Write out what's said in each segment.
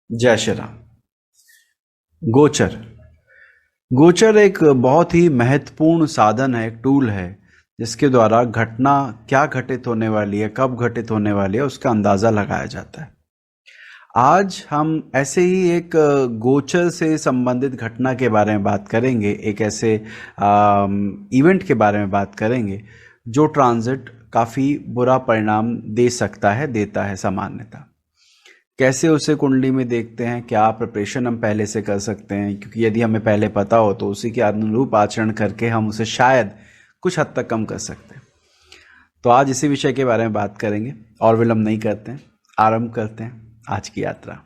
जय श्री राम। गोचर गोचर एक बहुत ही महत्वपूर्ण साधन है, एक टूल है, जिसके द्वारा घटना क्या घटित होने वाली है, कब घटित होने वाली है, उसका अंदाजा लगाया जाता है। आज हम ऐसे ही एक गोचर से संबंधित घटना के बारे में बात करेंगे, एक ऐसे इवेंट के बारे में बात करेंगे जो ट्रांजिट काफ़ी बुरा परिणाम दे सकता है, देता है सामान्यतः। कैसे उसे कुंडली में देखते हैं, क्या प्रिपरेशन हम पहले से कर सकते हैं, क्योंकि यदि हमें पहले पता हो तो उसी के अनुरूप आचरण करके हम उसे शायद कुछ हद तक कम कर सकते हैं। तो आज इसी विषय के बारे में बात करेंगे और विलंब नहीं करते हैं, आरंभ करते हैं आज की यात्रा।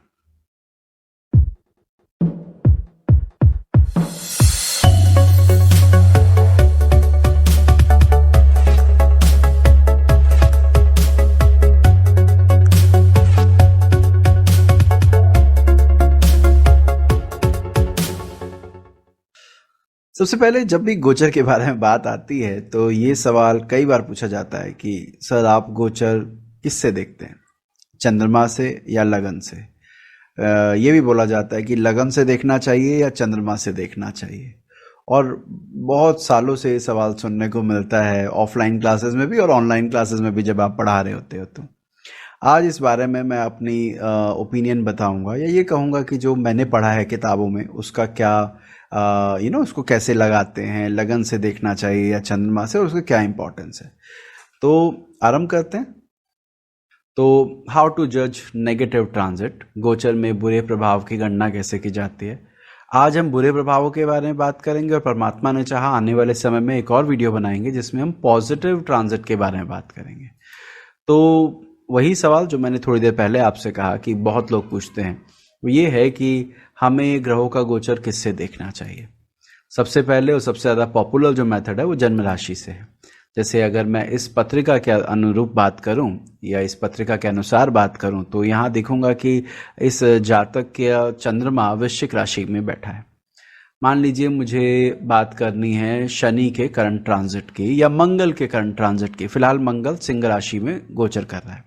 सबसे पहले जब भी गोचर के बारे में बात आती है तो ये सवाल कई बार पूछा जाता है कि सर आप गोचर किससे देखते हैं, चंद्रमा से या लगन से। ये भी बोला जाता है कि लगन से देखना चाहिए या चंद्रमा से देखना चाहिए। और बहुत सालों से ये सवाल सुनने को मिलता है, ऑफलाइन क्लासेस में भी और ऑनलाइन क्लासेस में भी जब आप पढ़ा रहे होते हो। तो आज इस बारे में मैं अपनी ओपिनियन बताऊंगा, या ये कहूँगा कि जो मैंने पढ़ा है किताबों में उसका क्या उसको कैसे लगाते हैं, लगन से देखना चाहिए या चंद्रमा से, और उसका क्या इंपॉर्टेंस है। तो आरंभ करते हैं। तो हाउ टू जज नेगेटिव ट्रांजिट, गोचर में बुरे प्रभाव की गणना कैसे की जाती है। आज हम बुरे प्रभावों के बारे में बात करेंगे और परमात्मा ने चाहा आने वाले समय में एक और वीडियो बनाएंगे जिसमें हम पॉजिटिव ट्रांजिट के बारे में बात करेंगे। तो वही सवाल जो मैंने थोड़ी देर पहले आपसे कहा कि बहुत लोग पूछते हैं, वो ये है कि हमें ग्रहों का गोचर किससे देखना चाहिए। सबसे पहले और सबसे ज़्यादा पॉपुलर जो मेथड है वो जन्म राशि से है। जैसे अगर मैं इस पत्रिका के अनुरूप बात करूं या इस पत्रिका के अनुसार बात करूं तो यहाँ दिखूंगा कि इस जातक के चंद्रमा वृश्चिक राशि में बैठा है। मान लीजिए मुझे बात करनी है शनि के करंट ट्रांजिट की या मंगल के करंट ट्रांजिट की। फिलहाल मंगल सिंह राशि में गोचर कर रहा है,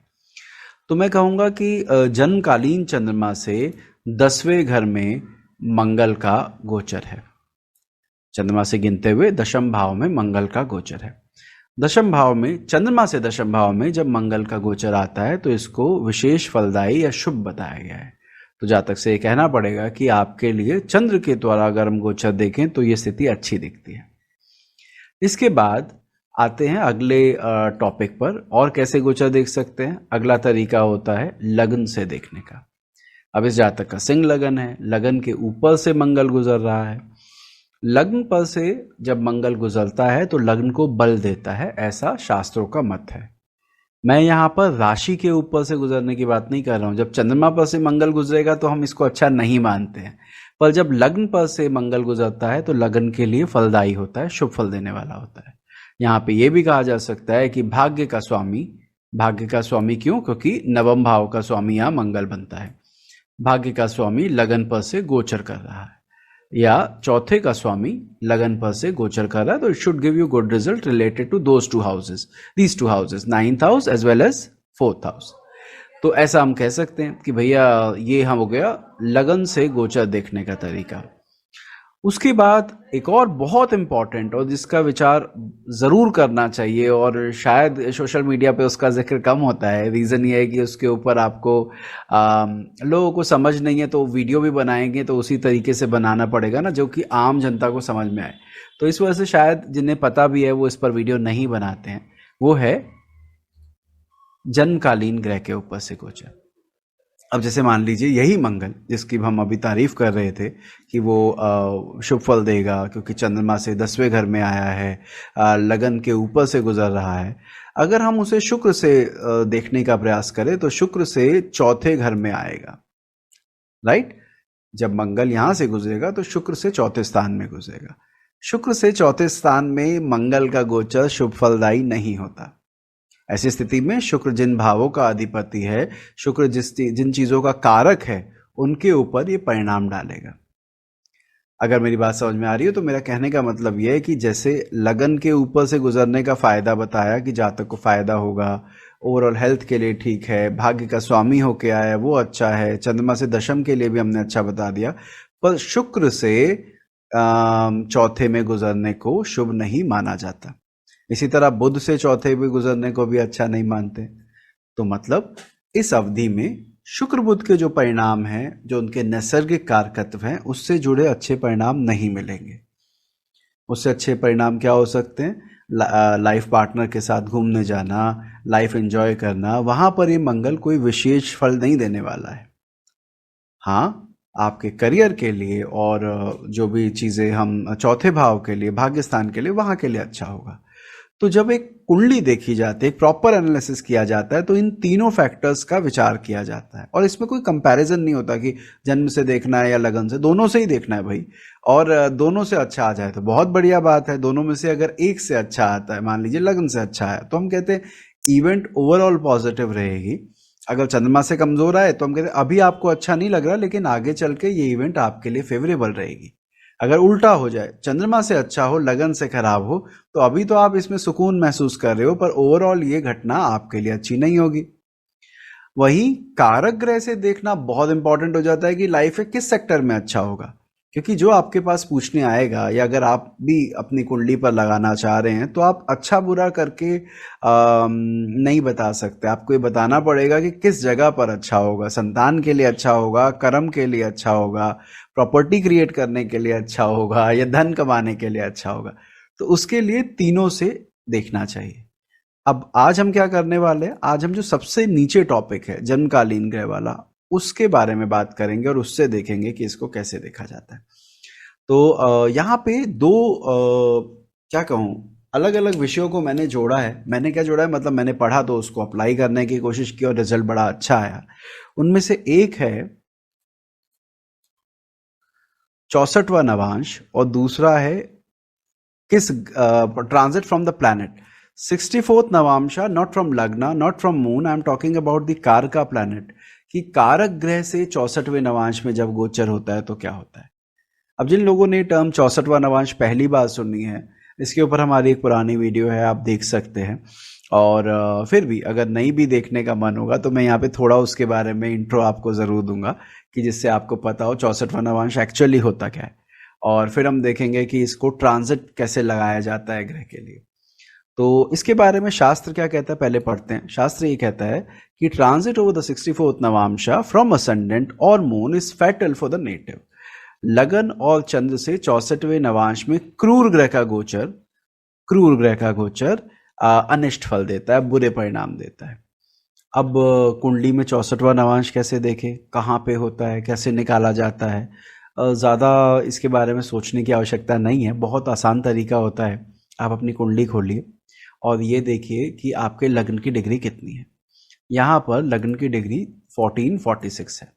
तो मैं कहूँगा कि जन्मकालीन चंद्रमा से 10वें घर में मंगल का गोचर है। चंद्रमा से गिनते हुए दशम भाव में मंगल का गोचर है। दशम भाव में, चंद्रमा से दशम भाव में जब मंगल का गोचर आता है तो इसको विशेष फलदायी या शुभ बताया गया है। तो जातक से ये कहना पड़ेगा कि आपके लिए चंद्र के द्वारा अगर हम गोचर देखें तो ये स्थिति अच्छी दिखती है। इसके बाद आते हैं अगले टॉपिक पर, और कैसे गोचर देख सकते हैं। अगला तरीका होता है लगन से देखने का। अब इस जातक का सिंह लगन है, लगन के ऊपर से मंगल गुजर रहा है। लग्न पर से जब मंगल गुजरता है तो लग्न को बल देता है, ऐसा शास्त्रों का मत है। मैं यहाँ पर राशि के ऊपर से गुजरने की बात नहीं कर रहा हूँ। जब चंद्रमा पर से मंगल गुजरेगा तो हम इसको अच्छा नहीं मानते हैं, पर जब लग्न पर से मंगल गुजरता है तो लगन के लिए फलदायी होता है, शुभ फल देने वाला होता है। यहाँ पे ये भी कहा जा सकता है कि भाग्य का स्वामी क्यों? क्योंकि नवम भाव का स्वामी यहाँ मंगल बनता है। भाग्य का स्वामी लगन पर से गोचर कर रहा है, या चौथे का स्वामी लगन पर से गोचर कर रहा है, तो it should give you good result related to these two houses, 9th house as well as 4th house. तो ऐसा हम कह सकते हैं कि भैया ये हम हो गया लगन से गोचर देखने का तरीका। उसके बाद एक और बहुत इंपॉर्टेंट और जिसका विचार ज़रूर करना चाहिए, और शायद सोशल मीडिया पे उसका जिक्र कम होता है। रीज़न ये है कि उसके ऊपर आपको लोगों को समझ नहीं है, तो वीडियो भी बनाएंगे तो उसी तरीके से बनाना पड़ेगा ना, जो कि आम जनता को समझ में आए। तो इस वजह से शायद जिन्हें पता भी है वो इस पर वीडियो नहीं बनाते हैं। वो है जन्मकालीन ग्रह के ऊपर से गोचर। अब जैसे मान लीजिए यही मंगल जिसकी हम अभी तारीफ कर रहे थे कि वो शुभ फल देगा क्योंकि चंद्रमा से 10वें घर में आया है, लगन के ऊपर से गुजर रहा है। अगर हम उसे शुक्र से देखने का प्रयास करें तो शुक्र से चौथे घर में आएगा, राइट। जब मंगल यहाँ से गुजरेगा तो शुक्र से चौथे स्थान में गुजरेगा। शुक्र से चौथे स्थान में मंगल का गोचर शुभ फलदायी नहीं होता। ऐसी स्थिति में शुक्र जिन भावों का अधिपति है, शुक्र जिन चीजों का कारक है, उनके ऊपर ये परिणाम डालेगा। अगर मेरी बात समझ में आ रही हो तो मेरा कहने का मतलब यह है कि जैसे लगन के ऊपर से गुजरने का फायदा बताया कि जातक को फायदा होगा, ओवरऑल हेल्थ के लिए ठीक है, भाग्य का स्वामी होके आया है वो अच्छा है, चंद्रमा से दशम के लिए भी हमने अच्छा बता दिया, पर शुक्र से चौथे में गुजरने को शुभ नहीं माना जाता। इसी तरह बुध से चौथे में गुजरने को भी अच्छा नहीं मानते। तो मतलब इस अवधि में शुक्र बुध के जो परिणाम हैं, जो उनके नैसर्गिक कारकत्व हैं, उससे जुड़े अच्छे परिणाम नहीं मिलेंगे। उससे अच्छे परिणाम क्या हो सकते हैं? लाइफ पार्टनर के साथ घूमने जाना, लाइफ एंजॉय करना, वहां पर ये मंगल कोई विशेष फल नहीं देने वाला है। हाँ, आपके करियर के लिए और जो भी चीज़ें हम चौथे भाव के लिए, भाग्य स्थान के लिए, वहाँ के लिए अच्छा होगा। तो जब एक कुंडली देखी जाती है, एक प्रॉपर एनालिसिस किया जाता है, तो इन तीनों फैक्टर्स का विचार किया जाता है और इसमें कोई कंपैरिजन नहीं होता कि जन्म से देखना है या लगन से, दोनों से ही देखना है भाई। और दोनों से अच्छा आ जाए तो बहुत बढ़िया बात है। दोनों में से अगर एक से अच्छा आता है, मान लीजिए लगन से अच्छा है, तो हम कहते हैं इवेंट ओवरऑल पॉजिटिव रहेगी। अगर चंद्रमा से कमजोर आए तो हम कहते हैं अभी आपको अच्छा नहीं लग रहा, लेकिन आगे चल के ये इवेंट आपके लिए फेवरेबल रहेगी। अगर उल्टा हो जाए, चंद्रमा से अच्छा हो, लगन से खराब हो, तो अभी तो आप इसमें सुकून महसूस कर रहे हो, पर ओवरऑल ये घटना आपके लिए अच्छी नहीं होगी। वहीं कारक ग्रह से देखना बहुत इंपॉर्टेंट हो जाता है कि लाइफ में किस सेक्टर में अच्छा होगा, क्योंकि जो आपके पास पूछने आएगा, या अगर आप भी अपनी कुंडली पर लगाना चाह रहे हैं, तो आप अच्छा बुरा करके नहीं बता सकते। आपको ये बताना पड़ेगा कि किस जगह पर अच्छा होगा, संतान के लिए अच्छा होगा, कर्म के लिए अच्छा होगा, प्रॉपर्टी क्रिएट करने के लिए अच्छा होगा, या धन कमाने के लिए अच्छा होगा। तो उसके लिए तीनों से देखना चाहिए। अब आज हम क्या करने वाले हैं? आज हम जो सबसे नीचे टॉपिक है, जन्मकालीन ग्रह वाला, उसके बारे में बात करेंगे और उससे देखेंगे कि इसको कैसे देखा जाता है। तो यहाँ पे दो क्या कहूँ, अलग अलग विषयों को मैंने जोड़ा है। मैंने क्या जोड़ा है, मतलब मैंने पढ़ा तो उसको अप्लाई करने की कोशिश की और रिजल्ट बड़ा अच्छा आया। उनमें से एक है 64वां नवांश और दूसरा है किस transit from the planet. 64th navamsha not from lagna, not from moon, I am talking about the karaka planet, कि कारक ग्रह से 64वें नवांश में जब गोचर होता है तो क्या होता है। अब जिन लोगों ने टर्म 64वां नवांश पहली बार सुनी है, इसके ऊपर हमारी एक पुरानी वीडियो है, आप देख सकते हैं। और फिर भी अगर नहीं भी देखने का मन होगा तो मैं यहाँ पे थोड़ा उसके बारे में इंट्रो आपको ज़रूर दूंगा, कि जिससे आपको पता हो 64वां नवांश एक्चुअली होता क्या है। और फिर हम देखेंगे कि इसको ट्रांजिट कैसे लगाया जाता है ग्रह के लिए। तो इसके बारे में शास्त्र क्या कहता है, पहले पढ़ते हैं। शास्त्र ये कहता है कि transit over the 64th navamsha from ascendant और moon is fatal for the native. लगन और चंद्र से 64वें नवांश में क्रूर ग्रह का गोचर, क्रूर ग्रह का गोचर अनिष्ट फल देता है, बुरे परिणाम देता है। अब कुंडली में 64वां नवांश कैसे देखें, कहाँ पे होता है, कैसे निकाला जाता है, ज़्यादा इसके बारे में सोचने की आवश्यकता नहीं है। बहुत आसान तरीका होता है। आप अपनी कुंडली खोलिए और ये देखिए कि आपके लग्न की डिग्री कितनी है। यहाँ पर लग्न की डिग्री 1446 है।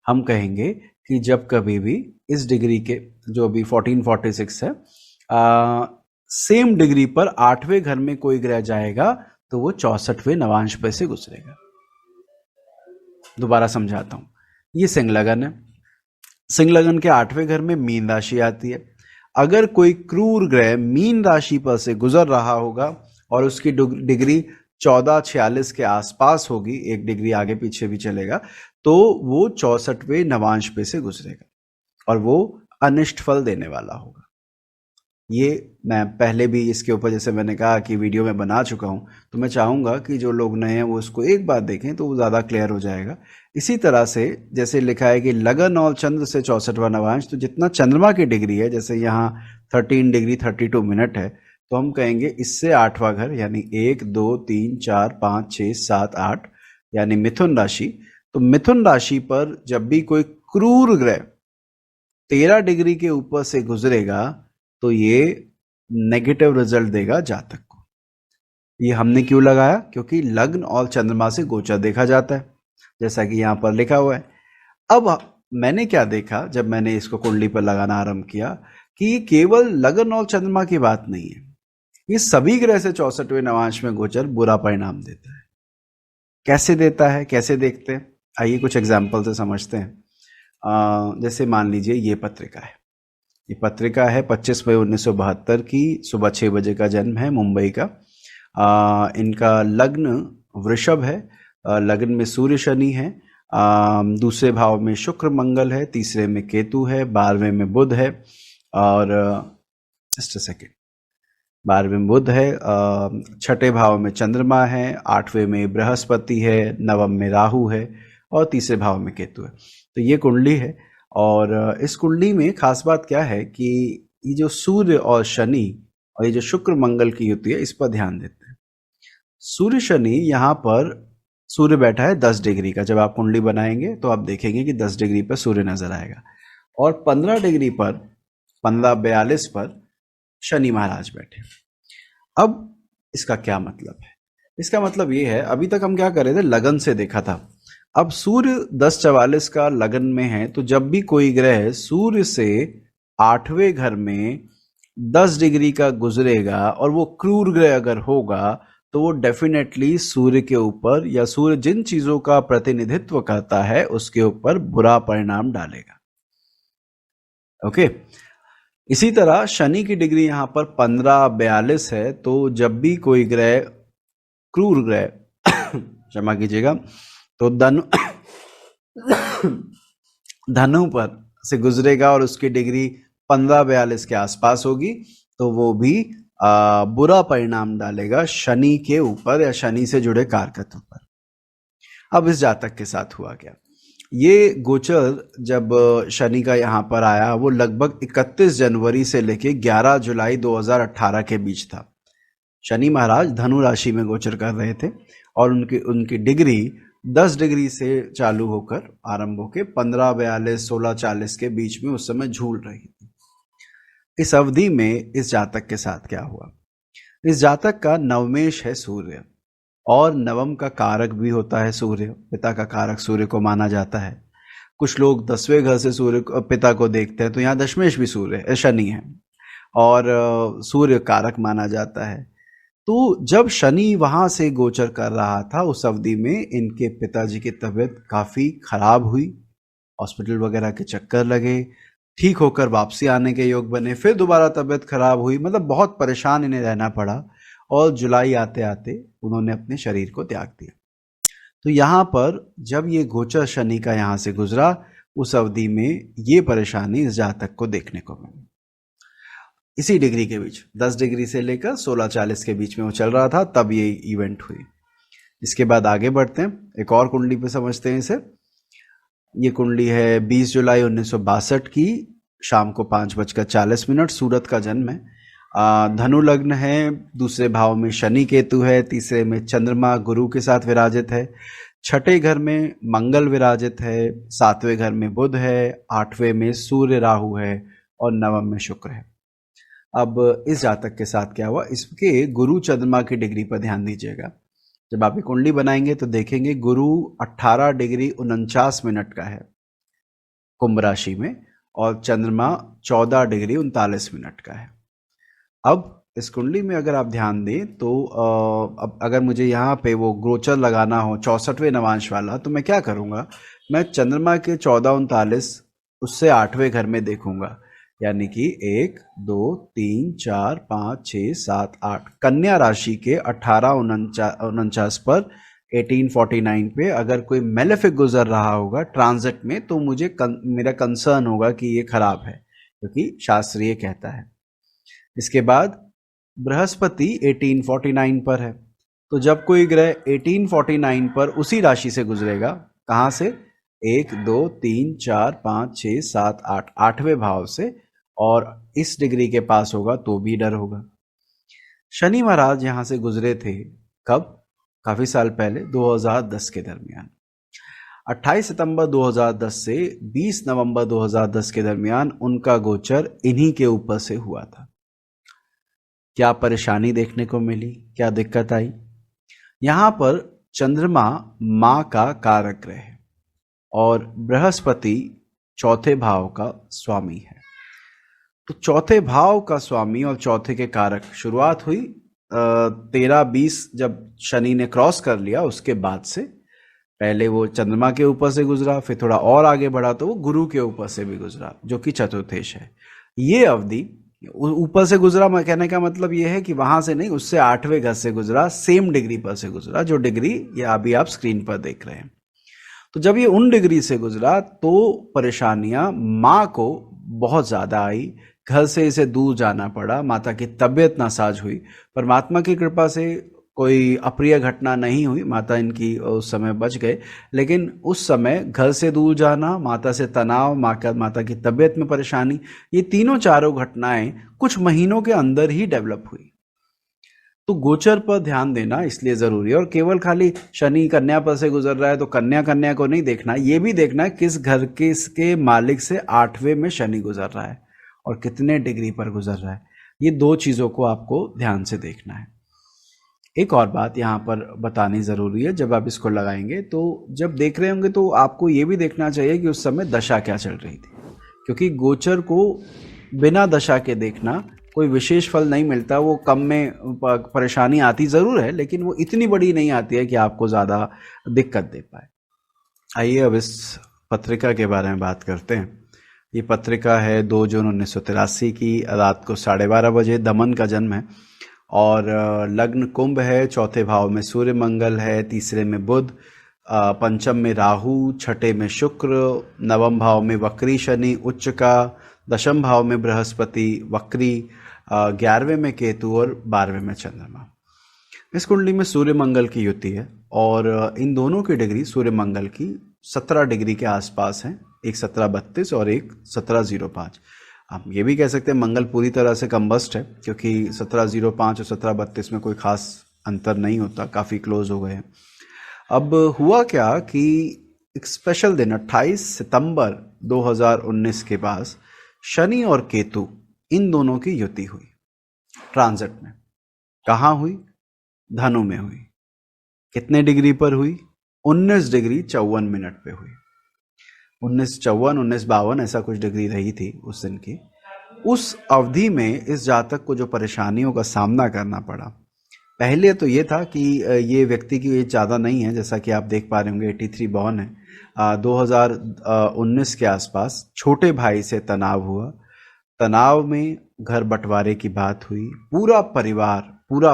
हम कहेंगे कि जब कभी भी इस डिग्री के जो भी 1446 है, सेम डिग्री पर 8वें घर में कोई ग्रह जाएगा तो वो 64वें नवांश पे से गुजरेगा। दोबारा समझाता हूँ। ये सिंह लगन है। सिंह लगन के 8वें घर में मीन राशि आती है। अगर कोई क्रूर ग्रह मीन राशि पर से गुजर रहा होगा और उसकी डिग्री 1446 के आसपास होगी, एक डिग्री आगे पीछे भी चलेगा, तो वो 64वें नवांश पे से गुजरेगा और वो अनिष्ट फल देने वाला होगा। ये मैं पहले भी इसके ऊपर, जैसे मैंने कहा कि वीडियो में बना चुका हूँ, तो मैं चाहूँगा कि जो लोग नए हैं वो उसको एक बार देखें तो वो ज़्यादा क्लियर हो जाएगा। इसी तरह से जैसे लिखा है कि लगन और चंद्र से 64वां नवांश, तो जितना चंद्रमा की डिग्री है, जैसे यहाँ 13 डिग्री 32 मिनट है, तो हम कहेंगे इससे 8वां घर, यानी 1 2 3 4 5 6 7 8, यानी मिथुन राशि। तो मिथुन राशि पर जब भी कोई क्रूर ग्रह 13 डिग्री के ऊपर से गुजरेगा तो ये नेगेटिव रिजल्ट देगा जातक को। ये हमने क्यों लगाया? क्योंकि लग्न और चंद्रमा से गोचर देखा जाता है, जैसा कि यहाँ पर लिखा हुआ है। अब मैंने क्या देखा जब मैंने इसको कुंडली पर लगाना आरंभ किया, कि केवल लगन और चंद्रमा की बात नहीं है, ये सभी ग्रह से 64वें नवांश में गोचर बुरा परिणाम देता है। कैसे देता है, कैसे देखते हैं, आइए कुछ एग्जाम्पल से समझते हैं। जैसे मान लीजिए ये पत्रिका है। ये पत्रिका है 25 मई 1972 की, सुबह 6 बजे का जन्म है, मुंबई का। इनका लग्न वृषभ है, लग्न में सूर्य शनि है, दूसरे भाव में शुक्र मंगल है, तीसरे में केतु है, 12वें में बुध है, और जस्ट अ सेकेंड, 12वें में बुध है, छठे भाव में चंद्रमा है, 8वें में बृहस्पति है, नवम में राहु है, और तीसरे भाव में केतु है। तो ये कुंडली है। और इस कुंडली में खास बात क्या है कि ये जो सूर्य और शनि और ये जो शुक्र मंगल की युति है, इस पर ध्यान देते हैं। सूर्य शनि, यहाँ पर सूर्य बैठा है 10 डिग्री का। जब आप कुंडली बनाएंगे तो आप देखेंगे कि 10 डिग्री पर सूर्य नजर आएगा, और 15 डिग्री पर, 15:42 पर शनि महाराज बैठे। अब इसका क्या मतलब है? इसका मतलब ये है, अभी तक हम क्या कर रहे थे, लगन से देखा था। अब सूर्य 10:44 का लगन में है, तो जब भी कोई ग्रह सूर्य से 8वें घर में 10 डिग्री का गुजरेगा और वो क्रूर ग्रह अगर होगा, तो वो डेफिनेटली सूर्य के ऊपर, या सूर्य जिन चीजों का प्रतिनिधित्व करता है उसके ऊपर बुरा परिणाम डालेगा। ओके। इसी तरह शनि की डिग्री यहां पर 15:42 है, तो जब भी कोई ग्रह, क्रूर ग्रह क्षमा कीजिएगा, तो धनु पर से गुजरेगा और उसकी डिग्री 15:42 के आसपास होगी, तो वो भी बुरा परिणाम डालेगा शनि के ऊपर या शनि से जुड़े कारकत्व पर। अब इस जातक के साथ हुआ क्या? ये गोचर जब शनि का यहाँ पर आया, वो लगभग 31 जनवरी से लेके 11 जुलाई 2018 के बीच था। शनि महाराज धनु राशि में गोचर कर रहे थे, और उनकी डिग्री 10 डिग्री से चालू होकर आरंभ होकर 15:42 16:40 के बीच में उस समय झूल रही थी। इस अवधि में इस जातक के साथ क्या हुआ? इस जातक का नवमेश है सूर्य, और नवम का कारक भी होता है सूर्य, पिता का कारक सूर्य को माना जाता है। कुछ लोग 10वें घर से सूर्य पिता को देखते हैं, तो यहाँ दशमेश भी सूर्य शनि है, और सूर्य कारक माना जाता है। तो जब शनि वहां से गोचर कर रहा था, उस अवधि में इनके पिताजी की तबीयत काफी खराब हुई, हॉस्पिटल वगैरह के चक्कर लगे, ठीक होकर वापसी आने के योग बने, फिर दोबारा तबीयत खराब हुई, मतलब बहुत परेशान इन्हें रहना पड़ा, और जुलाई आते आते उन्होंने अपने शरीर को त्याग दिया। तो यहाँ पर जब ये गोचर शनि का यहाँ से गुजरा, उस अवधि में ये परेशानी इस जातक को देखने को मिली। इसी डिग्री के बीच 10 डिग्री से लेकर 16:40 के बीच में वो चल रहा था, तब ये इवेंट हुई। इसके बाद आगे बढ़ते हैं, एक और कुंडली पे समझते हैं इसे। ये कुंडली है 20 जुलाई 1962 की, शाम को 5:40, सूरत का जन्म है। धनु लग्न है, दूसरे भाव में शनि केतु है, तीसरे में चंद्रमा गुरु के साथ विराजित है, छठे घर में मंगल विराजित है, 7वें घर में बुध है, 8वें में सूर्य राहु है, और 9वें में शुक्र है। अब इस जातक के साथ क्या हुआ? इसके गुरु चंद्रमा की डिग्री पर ध्यान दीजिएगा। जब आप ये कुंडली बनाएंगे तो देखेंगे गुरु 18 डिग्री 49 मिनट का है कुंभ राशि में, और चंद्रमा 14 डिग्री 39 मिनट का है। अब इस कुंडली में अगर आप ध्यान दें तो अब अगर मुझे यहाँ पे वो गोचर लगाना हो 64वें नवांश वाला, तो मैं क्या करूँगा, मैं चंद्रमा के 14:39 उससे 8वें घर में देखूंगा, यानी कि 1 2 3 4 5 6 7 8 कन्या राशि के 18:49 पर 1849 पे अगर कोई मेलेफिक गुजर रहा होगा ट्रांजिट में, तो मुझे मेरा कंसर्न होगा कि ये खराब है, क्योंकि शास्त्रीय कहता है। इसके बाद बृहस्पति 1849 पर है, तो जब कोई ग्रह 1849 पर उसी राशि से गुजरेगा, कहाँ से? 1 2 3 4 5 6 7 8 8वें भाव से, और इस डिग्री के पास होगा तो भी डर होगा। शनि महाराज यहां से गुजरे थे कब? काफी साल पहले, 2010 के दरमियान। 28 सितंबर 2010 से 20 नवंबर 2010 के दरमियान उनका गोचर इन्हीं के ऊपर से हुआ था। क्या परेशानी देखने को मिली, क्या दिक्कत आई? यहां पर चंद्रमा मां का कारक ग्रह है, और बृहस्पति चौथे भाव का स्वामी है। तो चौथे भाव का स्वामी और चौथे के कारक, शुरुआत हुई 13-20 जब शनि ने क्रॉस कर लिया, उसके बाद से पहले वो चंद्रमा के ऊपर से गुजरा, फिर थोड़ा और आगे बढ़ा तो वो गुरु के ऊपर से भी गुजरा, जो कि चतुर्थेश है। ये अवधि ऊपर से गुजरा, मैं कहने का मतलब ये है कि वहां से नहीं, उससे 8वें घर से गुजरा, सेम डिग्री पर से गुजरा, जो डिग्री ये अभी आप स्क्रीन पर देख रहे हैं। तो जब ये उन डिग्री से गुजरा तो परेशानियां माँ को बहुत ज्यादा आई, घर से इसे दूर जाना पड़ा, माता की तबीयत नासाज हुई। परमात्मा की कृपा से कोई अप्रिय घटना नहीं हुई, माता इनकी उस समय बच गए। लेकिन उस समय घर से दूर जाना, माता से तनाव, माता की तबीयत में परेशानी, ये तीनों चारों घटनाएं कुछ महीनों के अंदर ही डेवलप हुई। तो गोचर पर ध्यान देना इसलिए जरूरी है। और केवल खाली शनि कन्या पर से गुजर रहा है तो कन्या को नहीं देखना, ये भी देखना है किस घर के इसके मालिक से 8वें में शनि गुजर रहा है और कितने डिग्री पर गुजर रहा है। ये दो चीजों को आपको ध्यान से देखना है। एक और बात यहाँ पर बतानी जरूरी है, जब आप इसको लगाएंगे तो जब देख रहे होंगे तो आपको ये भी देखना चाहिए कि उस समय दशा क्या चल रही थी, क्योंकि गोचर को बिना दशा के देखना कोई विशेष फल नहीं मिलता। वो कम में परेशानी आती जरूर है, लेकिन वो इतनी बड़ी नहीं आती है कि आपको ज्यादा दिक्कत दे पाए। आइए अब इस पत्रिका के बारे में बात करते हैं। ये पत्रिका है 2 जून 1983 की, रात को 12:30 बजे। दमन का जन्म है और लग्न कुंभ है, चौथे भाव में सूर्य मंगल है, तीसरे में बुध, पंचम में राहु, छठे में शुक्र, नवम भाव में वक्री शनि उच्च का, दशम भाव में बृहस्पति वक्री, 11वें में केतु और 12वें में चंद्रमा। इस कुंडली में सूर्य मंगल की युति है और इन दोनों की डिग्री सूर्य मंगल की 17 डिग्री के आसपास है, एक 1732 और एक 1705। आप ये भी कह सकते हैं मंगल पूरी तरह से कंबस्ट है, क्योंकि 1705 और 1732 में कोई खास अंतर नहीं होता, काफ़ी क्लोज हो गए हैं। अब हुआ क्या कि एक स्पेशल दिन 28 सितंबर 2019 के पास शनि और केतु इन दोनों की युति हुई ट्रांजिट में। कहाँ हुई? धनु में हुई। कितने डिग्री पर हुई? 19 डिग्री 54 मिनट पे हुई। 1954 1952 ऐसा कुछ डिग्री रही थी उस दिन की। उस अवधि में इस जातक को जो परेशानियों का सामना करना पड़ा, पहले तो ये था कि ये व्यक्ति की एज ज़्यादा नहीं है, जैसा कि आप देख पा रहे होंगे 83 बॉर्न है। 2019 के आसपास छोटे भाई से तनाव हुआ, तनाव में घर बंटवारे की बात हुई। पूरा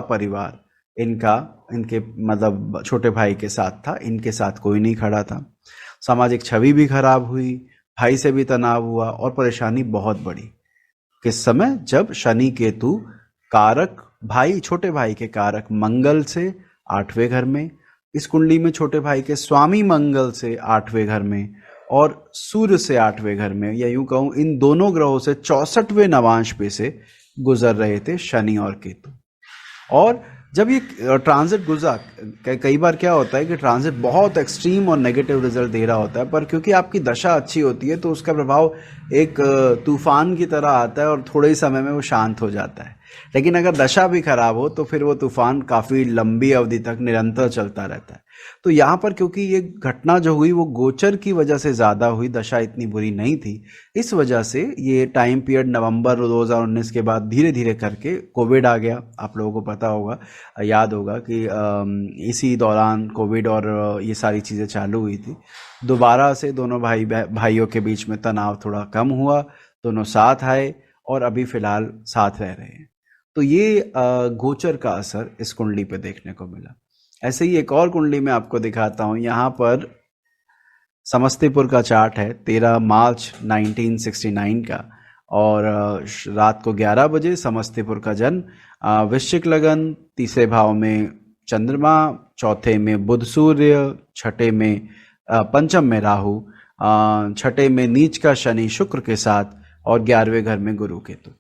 परिवार इनके मतलब छोटे भाई के साथ था, इनके साथ कोई नहीं खड़ा था। सामाजिक छवि भी खराब हुई, भाई से भी तनाव हुआ और परेशानी बहुत बढ़ी। किस समय? जब शनि केतु कारक भाई, छोटे भाई के कारक मंगल से 8वें घर में, इस कुंडली में छोटे भाई के स्वामी मंगल से 8वें घर में और सूर्य से 8वें घर में, या यूं कहूं इन दोनों ग्रहों से 64वें नवांश पे से गुजर रहे थे शनि और केतु। और जब ये ट्रांजिट गुजरा, कई बार क्या होता है कि ट्रांजिट बहुत एक्सट्रीम और नेगेटिव रिजल्ट दे रहा होता है, पर क्योंकि आपकी दशा अच्छी होती है तो उसका प्रभाव एक तूफान की तरह आता है और थोड़े ही समय में वो शांत हो जाता है। लेकिन अगर दशा भी खराब हो तो फिर वो तूफान काफ़ी लंबी अवधि तक निरंतर चलता रहता है। तो यहाँ पर क्योंकि ये घटना जो हुई वो गोचर की वजह से ज़्यादा हुई, दशा इतनी बुरी नहीं थी, इस वजह से ये टाइम पीरियड नवंबर 2019 के बाद धीरे धीरे करके कोविड आ गया। आप लोगों को पता होगा, याद होगा कि इसी दौरान कोविड और ये सारी चीज़ें चालू हुई थी। दोबारा से दोनों भाइयों के बीच में तनाव थोड़ा कम हुआ, दोनों साथ आए और अभी फ़िलहाल साथ रह रहे हैं। तो ये गोचर का असर इस कुंडली पे देखने को मिला। ऐसे ही एक और कुंडली में आपको दिखाता हूँ। यहाँ पर समस्तीपुर का चार्ट है 13 मार्च 1969 का, और रात को 11 बजे समस्तीपुर का जन्म। वृश्चिक लगन, तीसरे भाव में चंद्रमा, चौथे में बुध सूर्य, छठे में पंचम में राहु, छठे में नीच का शनि शुक्र के साथ और 11वें घर में गुरु केतु।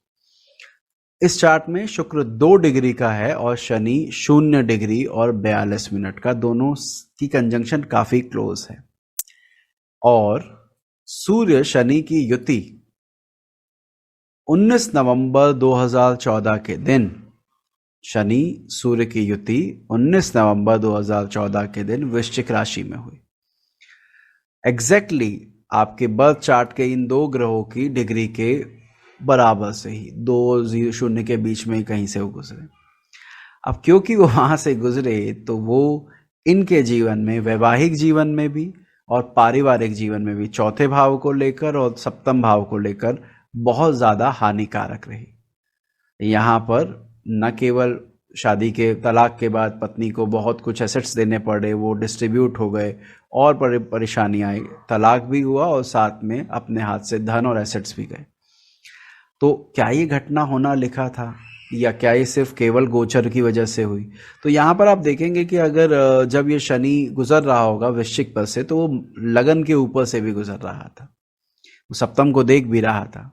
इस चार्ट में शुक्र 2 डिग्री का है और शनि 0 डिग्री और 42 मिनट का, दोनों की कंजंक्शन काफी क्लोज है। और सूर्य शनि की युति 19 नवंबर 2014 के दिन, शनि सूर्य की युति 19 नवंबर 2014 के दिन वृश्चिक राशि में हुई। एग्जैक्टली आपके बर्थ चार्ट के इन दो ग्रहों की डिग्री के बराबर से ही 2-0 के बीच में कहीं से वो गुजरे। अब क्योंकि वो वहां से गुजरे तो वो इनके जीवन में, वैवाहिक जीवन में भी और पारिवारिक जीवन में भी, चौथे भाव को लेकर और सप्तम भाव को लेकर बहुत ज्यादा हानिकारक रही। यहाँ पर न केवल शादी के तलाक के बाद पत्नी को बहुत कुछ एसेट्स देने पड़े, वो डिस्ट्रीब्यूट हो गए और परेशानी आई, तलाक भी हुआ और साथ में अपने हाथ से धन और एसेट्स भी गए। तो क्या ये घटना होना लिखा था या क्या ये सिर्फ केवल गोचर की वजह से हुई? तो यहाँ पर आप देखेंगे कि अगर जब ये शनि गुजर रहा होगा वृश्चिक पर से, तो वो लगन के ऊपर से भी गुजर रहा था, वो सप्तम को देख भी रहा था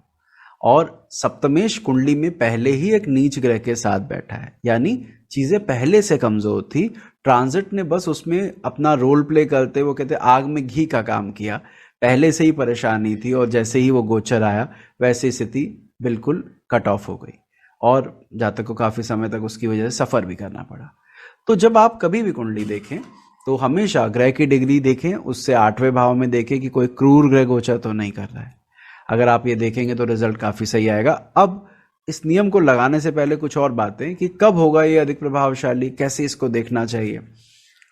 और सप्तमेश कुंडली में पहले ही एक नीच ग्रह के साथ बैठा है, यानी चीजें पहले से कमजोर थी। ट्रांजिट ने बस उसमें अपना रोल प्ले करते, वो कहते आग में घी का काम किया। पहले से ही परेशानी थी और जैसे ही वो गोचर आया वैसे स्थिति बिल्कुल कट ऑफ हो गई और जातक को काफी समय तक उसकी वजह से सफर भी करना पड़ा। तो जब आप कभी भी कुंडली देखें तो हमेशा ग्रह की डिग्री देखें, उससे 8वें भाव में देखें कि कोई क्रूर ग्रह गोचर तो नहीं कर रहा है। अगर आप ये देखेंगे तो रिजल्ट काफी सही आएगा। अब इस नियम को लगाने से पहले कुछ और बातें कि कब होगा ये अधिक प्रभावशाली, कैसे इसको देखना चाहिए।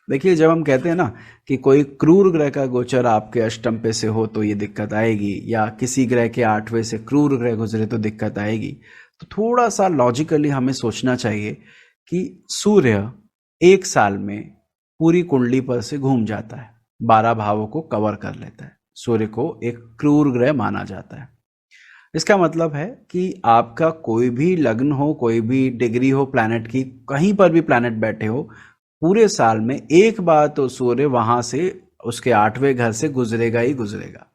देखिए, जब हम कहते हैं ना कि कोई क्रूर ग्रह का गोचर आपके अष्टम पे से हो तो ये दिक्कत आएगी, या किसी ग्रह के 8वें से क्रूर ग्रह गुजरे तो दिक्कत आएगी, तो थोड़ा सा लॉजिकली हमें सोचना चाहिए कि सूर्य एक साल में पूरी कुंडली पर से घूम जाता है, 12 भावों को कवर कर लेता है। सूर्य को एक क्रूर ग्रह माना जाता है। इसका मतलब है कि आपका कोई भी लग्न हो, कोई भी डिग्री हो प्लैनेट की, कहीं पर भी प्लैनेट बैठे हो, पूरे साल में एक बार तो सूर्य वहां से उसके 8वें घर से गुजरेगा ही गुजरेगा।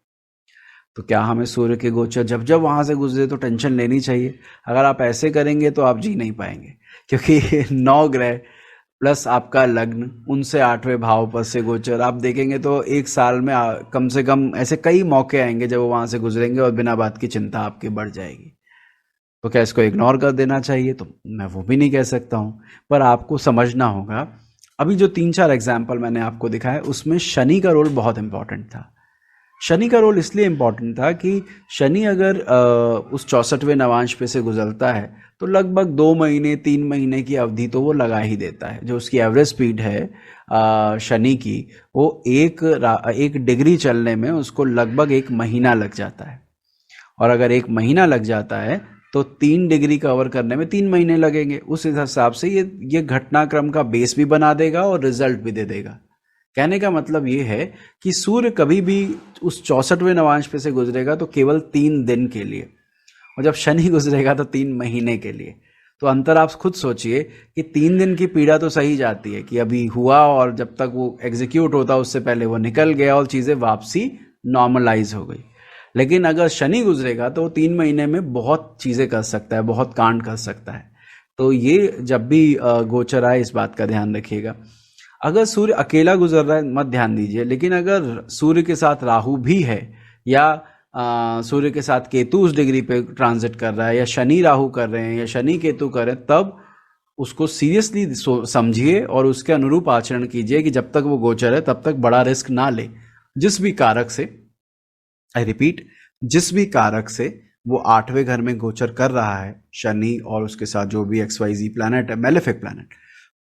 तो क्या हमें सूर्य के गोचर जब जब वहां से गुजरे तो टेंशन लेनी चाहिए? अगर आप ऐसे करेंगे तो आप जी नहीं पाएंगे, क्योंकि 9 ग्रह प्लस आपका लग्न, उनसे 8वें भाव पर से गोचर आप देखेंगे तो एक साल में कम से कम ऐसे कई मौके आएंगे जब वो वहां से गुजरेंगे और बिना बात की चिंता आपकी बढ़ जाएगी। तो क्या इसको इग्नोर कर देना चाहिए? तो मैं वो भी नहीं कह सकता हूं, पर आपको समझना होगा। अभी जो 3-4 एग्जाम्पल मैंने आपको दिखाया उसमें शनि का रोल बहुत इंपॉर्टेंट था। शनि का रोल इसलिए इंपॉर्टेंट था कि शनि अगर उस 64वें नवांश पे से गुजरता है तो लगभग 2 महीने 3 महीने की अवधि तो वो लगा ही देता है। जो उसकी एवरेज स्पीड है शनि की, वो एक डिग्री चलने में उसको लगभग 1 महीना लग जाता है, और अगर 1 महीना लग जाता है तो 3 डिग्री कवर करने में 3 महीने लगेंगे। उस हिसाब से ये घटनाक्रम का बेस भी बना देगा और रिजल्ट भी दे देगा। कहने का मतलब ये है कि सूर्य कभी भी उस 64वें नवांश पे से गुजरेगा तो केवल 3 दिन के लिए, और जब शनि गुजरेगा तो 3 महीने के लिए। तो अंतर आप खुद सोचिए कि 3 दिन की पीड़ा तो सही जाती है कि अभी हुआ और जब तक वो एग्जीक्यूट होता उससे पहले वो निकल गया और चीजें वापसी नॉर्मलाइज हो गई। लेकिन अगर शनि गुजरेगा तो 3 महीने में बहुत चीजें कर सकता है, बहुत कांड कर सकता है। तो ये जब भी गोचर आए इस बात का ध्यान रखिएगा। अगर सूर्य अकेला गुजर रहा है मत ध्यान दीजिए, लेकिन अगर सूर्य के साथ राहु भी है या सूर्य के साथ केतु उस डिग्री पे ट्रांजिट कर रहा है, या शनि राहु कर रहे हैं, या शनि केतु कर रहे हैं, तब उसको सीरियसली समझिए और उसके अनुरूप आचरण कीजिए कि जब तक वो गोचर है तब तक बड़ा रिस्क ना ले। जिस भी कारक से, आई रिपीट, जिस भी कारक से वो 8वें घर में गोचर कर रहा है शनि और उसके साथ जो भी XYZ प्लैनेट है, मेलेफिक प्लैनेट,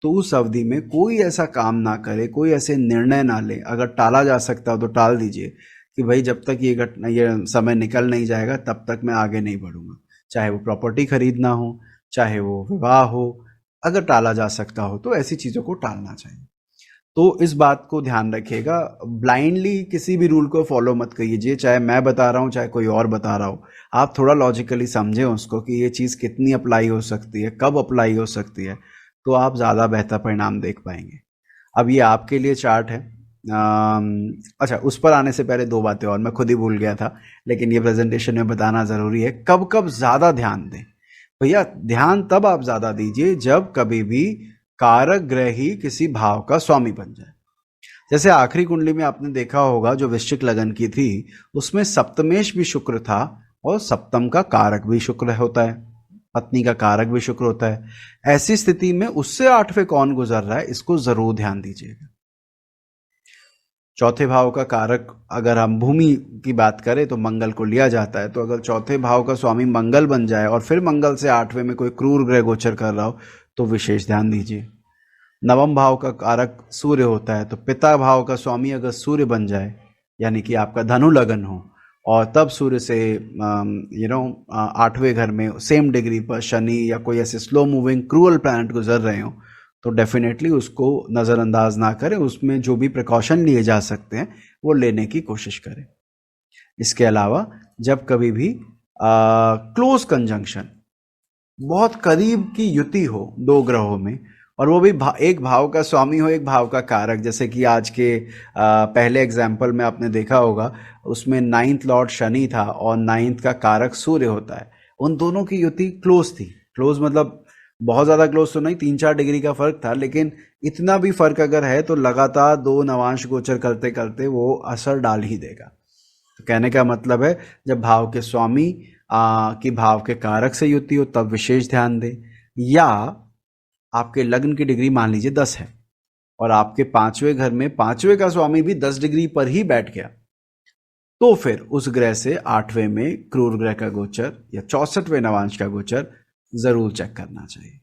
तो उस अवधि में कोई ऐसा काम ना करे, कोई ऐसे निर्णय ना ले। अगर टाला जा सकता हो तो टाल दीजिए कि भाई जब तक ये समय निकल नहीं जाएगा तब तक मैं आगे नहीं बढ़ूंगा। चाहे वो प्रॉपर्टी खरीदना हो, चाहे वो विवाह हो, अगर टाला जा सकता हो तो ऐसी चीजों को टालना चाहिए। तो इस बात को ध्यान रखिएगा, ब्लाइंडली किसी भी रूल को फॉलो मत कीजिए, चाहे मैं बता रहा हूँ चाहे कोई और बता रहा हो। आप थोड़ा लॉजिकली समझें उसको कि ये चीज़ कितनी अप्लाई हो सकती है, कब अप्लाई हो सकती है, तो आप ज़्यादा बेहतर परिणाम देख पाएंगे। अब ये आपके लिए चार्ट है। अच्छा, उस पर आने से पहले 2 बातें और मैं खुद ही भूल गया था, लेकिन ये प्रेजेंटेशन में बताना ज़रूरी है। कब कब ज़्यादा ध्यान दें भैया? ध्यान तब आप ज़्यादा दीजिए जब कभी भी कारक ग्रह ही किसी भाव का स्वामी बन जाए। जैसे आखिरी कुंडली में आपने देखा होगा जो वृश्चिक लगन की थी, उसमें सप्तमेश भी शुक्र था और सप्तम का कारक भी शुक्र होता है, पत्नी का कारक भी शुक्र होता है। ऐसी स्थिति में उससे 8वें कौन गुजर रहा है, इसको जरूर ध्यान दीजिएगा। चौथे भाव का कारक अगर हम भूमि की बात करें तो मंगल को लिया जाता है। तो अगर चौथे भाव का स्वामी मंगल बन जाए और फिर मंगल से 8वें में कोई क्रूर ग्रह गोचर कर रहा हो तो विशेष ध्यान दीजिए। नवम भाव का कारक सूर्य होता है, तो पिता भाव का स्वामी अगर सूर्य बन जाए, यानी कि आपका धनु लगन हो, और तब सूर्य से आठवें घर में सेम डिग्री पर शनि या कोई ऐसे स्लो मूविंग क्रूअल प्लैनेट गुजर रहे हो, तो डेफिनेटली उसको नज़रअंदाज ना करें, उसमें जो भी प्रिकॉशन लिए जा सकते हैं वो लेने की कोशिश करें। इसके अलावा जब कभी भी क्लोज कंजंक्शन, बहुत करीब की युति हो दो ग्रहों में, और वो भी एक भाव का स्वामी हो एक भाव का कारक, जैसे कि आज के पहले एग्जाम्पल में आपने देखा होगा, उसमें 9th लॉर्ड शनि था और 9th का कारक सूर्य होता है। उन दोनों की युति क्लोज थी। क्लोज मतलब बहुत ज़्यादा क्लोज तो नहीं, 3-4 डिग्री का फर्क था, लेकिन इतना भी फर्क अगर है तो लगातार 2 नवांश गोचर करते करते वो असर डाल ही देगा। तो कहने का मतलब है, जब भाव के स्वामी की भाव के कारक से युति हो तब विशेष ध्यान दें, या आपके लग्न की डिग्री मान लीजिए 10 है और आपके 5वें घर में 5वें का स्वामी भी 10 डिग्री पर ही बैठ गया, तो फिर उस ग्रह से 8वें में क्रूर ग्रह का गोचर या 64वें नवांश का गोचर जरूर चेक करना चाहिए।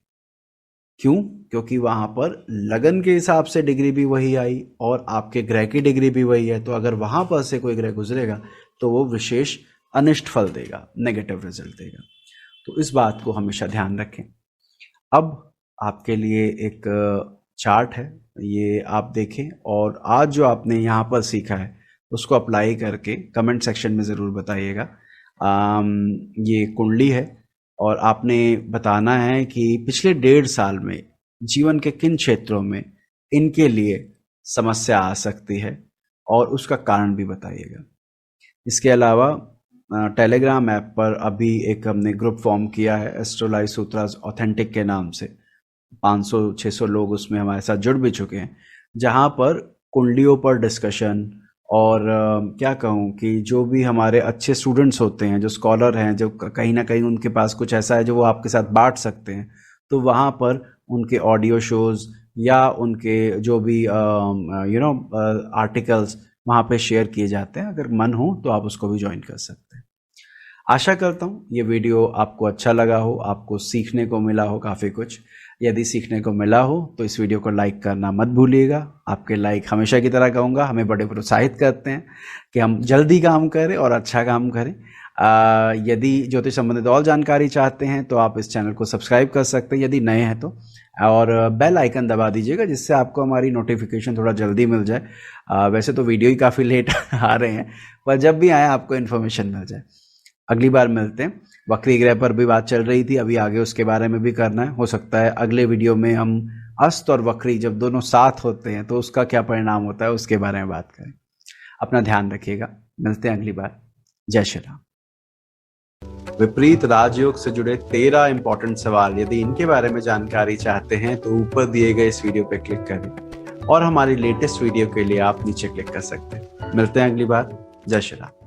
क्यों? क्योंकि वहां पर लगन के हिसाब से डिग्री भी वही आई और आपके ग्रह की डिग्री भी वही है, तो अगर वहां पर से कोई ग्रह गुजरेगा तो वो विशेष अनिष्ट फल देगा, नेगेटिव रिजल्ट देगा। तो इस बात को हमेशा ध्यान रखें। अब आपके लिए एक चार्ट है, ये आप देखें और आज जो आपने यहाँ पर सीखा है उसको अप्लाई करके कमेंट सेक्शन में ज़रूर बताइएगा। ये कुंडली है और आपने बताना है कि पिछले 1.5 साल में जीवन के किन क्षेत्रों में इनके लिए समस्या आ सकती है और उसका कारण भी बताइएगा। इसके अलावा टेलीग्राम ऐप पर अभी एक हमने ग्रुप फॉर्म किया है एस्ट्रोलाइज सूत्रास ऑथेंटिक के नाम से। 500-600 लोग उसमें हमारे साथ जुड़ भी चुके हैं, जहाँ पर कुंडलियों पर डिस्कशन और क्या कहूँ कि जो भी हमारे अच्छे स्टूडेंट्स होते हैं, जो स्कॉलर हैं, जो कहीं ना कहीं उनके पास कुछ ऐसा है जो वो आपके साथ बांट सकते हैं, तो वहाँ पर उनके ऑडियो शोज़ या उनके जो भी आर्टिकल्स वहाँ पे शेयर किए जाते हैं। अगर मन हो तो आप उसको भी ज्वाइन कर सकते हैं। आशा करता हूँ ये वीडियो आपको अच्छा लगा हो, आपको सीखने को मिला हो काफ़ी कुछ। यदि सीखने को मिला हो तो इस वीडियो को लाइक करना मत भूलिएगा। आपके लाइक हमेशा की तरह कहूँगा हमें बड़े प्रोत्साहित करते हैं कि हम जल्दी काम करें और अच्छा काम करें। यदि ज्योतिष संबंधित और जानकारी चाहते हैं तो आप इस चैनल को सब्सक्राइब कर सकते हैं यदि नए हैं तो, और बेल आइकन दबा दीजिएगा जिससे आपको हमारी नोटिफिकेशन थोड़ा जल्दी मिल जाए। वैसे तो वीडियो ही काफ़ी लेट आ रहे हैं, पर जब भी आए आपको इन्फॉर्मेशन मिल जाए। अगली बार मिलते हैं। वक्री ग्रह पर भी बात चल रही थी, अभी आगे उसके बारे में भी करना है। हो सकता है अगले वीडियो में हम अस्त और वक्री जब दोनों साथ होते हैं तो उसका क्या परिणाम होता है उसके बारे में बात करें। अपना ध्यान रखिएगा, मिलते हैं अगली बार। जय श्री राम। विपरीत राजयोग से जुड़े 13 इंपॉर्टेंट सवाल, यदि इनके बारे में जानकारी चाहते हैं तो ऊपर दिए गए इस वीडियो पे क्लिक करें और हमारी लेटेस्ट वीडियो के लिए आप नीचे क्लिक कर सकते हैं। मिलते हैं अगली बार। जय श्री राम।